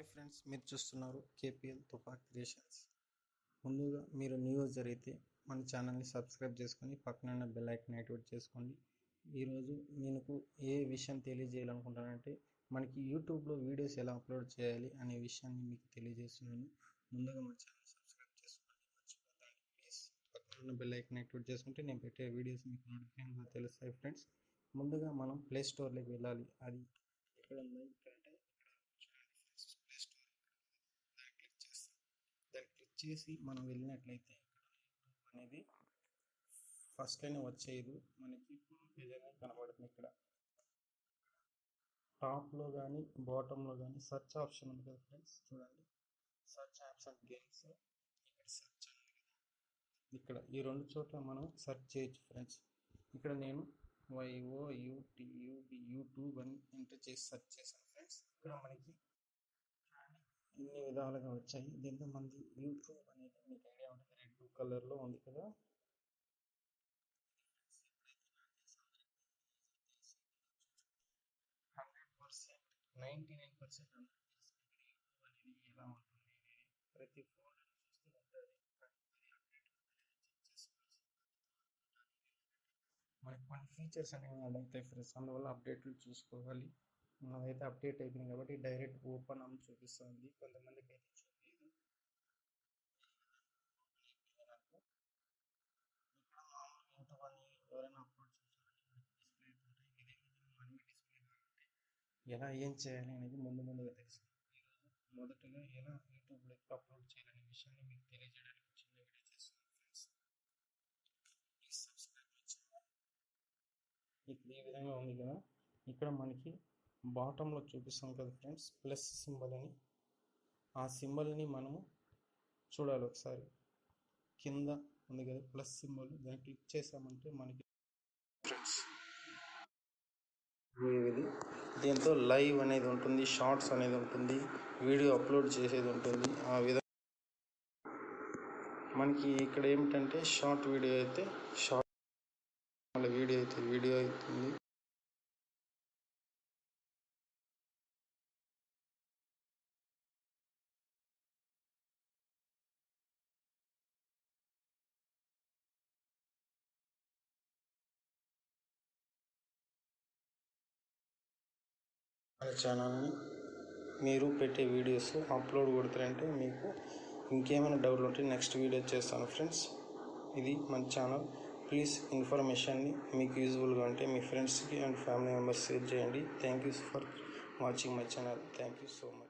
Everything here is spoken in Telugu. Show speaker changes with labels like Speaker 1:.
Speaker 1: హాయ్ ఫ్రెండ్స్, మీరు చూస్తున్నారు కేపీఎల్ తుపాక్ క్రియేషన్స్. ముందుగా మీరు న్యూ యూజర్ అయితే మన ఛానల్ని సబ్స్క్రైబ్ చేసుకొని పక్కన ఉన్న బెల్ ఐకాన్ యాక్టివేట్ చేసుకోండి. ఈరోజు మీకు ఏ విషయం తెలియజేయాలనుకుంటానంటే మనకి యూట్యూబ్లో వీడియోస్ ఎలా అప్లోడ్ చేయాలి అనే విషయాన్ని మీకు తెలియజేస్తున్నాను. ముందుగా మన ఛానల్ సబ్స్క్రైబ్ చేసుకోండి, మర్చిపోతాను ప్లీజ్. పక్కన ఉన్న బెల్ ఐకాన్ యాక్టివేట్ చేసుకుంటే నేను పెట్టే వీడియోస్ మీకు నోటిఫికేషన్గా తెలుస్తాయి ఫ్రెండ్స్. ముందుగా మనం ప్లే స్టోర్లోకి వెళ్ళాలి. అది ఎక్కడ ఉందో ఇక్కడంటే ప్లే స్టోర్ దాన్ని క్లిక్ చేసి మనం వెళ్ళినట్లయితే యూట్యూబ్ అనేది ఫస్ట్ లైన్ వచ్చేది మనకి పేజ్ అనేది కనబడుతుంది. ఇక్కడ టాప్లో కానీ బాటంలో కానీ సెర్చ్ ఆప్షన్ ఉంది కదా ఫ్రెండ్స్, చూడండి. సెర్చ్ యాప్స్ అండ్ గేమ్స్, ఇక్కడ సెర్చ్ ఉంది కదా, ఇక్కడ ఈ రెండు చోట్ల మనం సెర్చ్ చేయొచ్చు ఫ్రెండ్స్. ఇక్కడ నేను యూట్యూబ్ అని ఎంటర్ చేసి సెర్చ్ చేశాను ఫ్రెండ్స్. ఇక్కడ మనకి ఇన్ని విధాలుగా వచ్చాయి. దీంతో మంది యూట్యూబ్ అనేది మీకు ఐడియా ఉంటుంది, రెడ్ కలర్లో ఉంది కదా. 99% యూట్యూబ్ అనేది ఎలా ఉంటుంది అనేది ప్రతి ఫోల్డర్ చూస్తూ ఉంటుంది. మనకి కొన్ని ఫీచర్స్ అనేవి యాడ్ అవుతాయి ఫ్రెండ్స్, అందువల్ల అప్డేట్లు చూసుకోవాలి. నాదైతే అప్డేట్ అయిపోయింది కాబట్టి డైరెక్ట్ ఓపెన్ అని చూపిస్తుంది. కొంతమందికి అయితే చూపించదు. ఇక్కడ మామూలు యూట్యూబ్ అని ఎవరైనా అప్లోడ్ చేశారంటే డిస్ప్లే అవుతుంటాయి. ఇదే విధంగా మనకి డిస్ప్లే ఎలా ఏం చేయాలి అనేది ముందుగా తెలుసు. ఈరోజు మొదటగా ఎలా యూట్యూబ్లోకి అప్లోడ్ చేయాలనే విషయాన్ని మీకు తెలియజేయడానికి చిన్న వీడియో చేస్తున్నాను friends. Please subscribe my channel. ఇప్పుడు ఈ విధంగా ఉంది కదా, ఇక్కడ మనకి బాటంలో చూపిస్తాం కదా ఫ్రెండ్స్, ప్లస్ సింబల్ అని. ఆ సింబల్ని మనము చూడాలి ఒకసారి. కింద ఉంది కదా ప్లస్ సింబల్, దాన్ని క్లిక్ చేసామంటే మనకి ఫ్రెండ్స్ దీంతో లైవ్ అనేది ఉంటుంది, షార్ట్స్ అనేది ఉంటుంది, వీడియో అప్లోడ్ చేసేది ఉంటుంది. ఆ విధంగా మనకి ఇక్కడ ఏమిటంటే షార్ట్ వీడియో అయితే షార్ట్, వీడియో అయితే వీడియో అవుతుంది. మన ఛానల్ని మీరు పెట్టే వీడియోస్ అప్లోడ్ కొడతారంటే మీకు ఇంకేమైనా డౌట్లు ఉంటే నెక్స్ట్ వీడియో చేస్తాను ఫ్రెండ్స్. ఇది మన ఛానల్. ప్లీజ్ ఇన్ఫర్మేషన్ని మీకు యూజ్ఫుల్గా ఉంటే మీ ఫ్రెండ్స్కి అండ్ ఫ్యామిలీ మెంబర్స్ షేర్ చేయండి. Thank you for watching my channel. Thank you so much.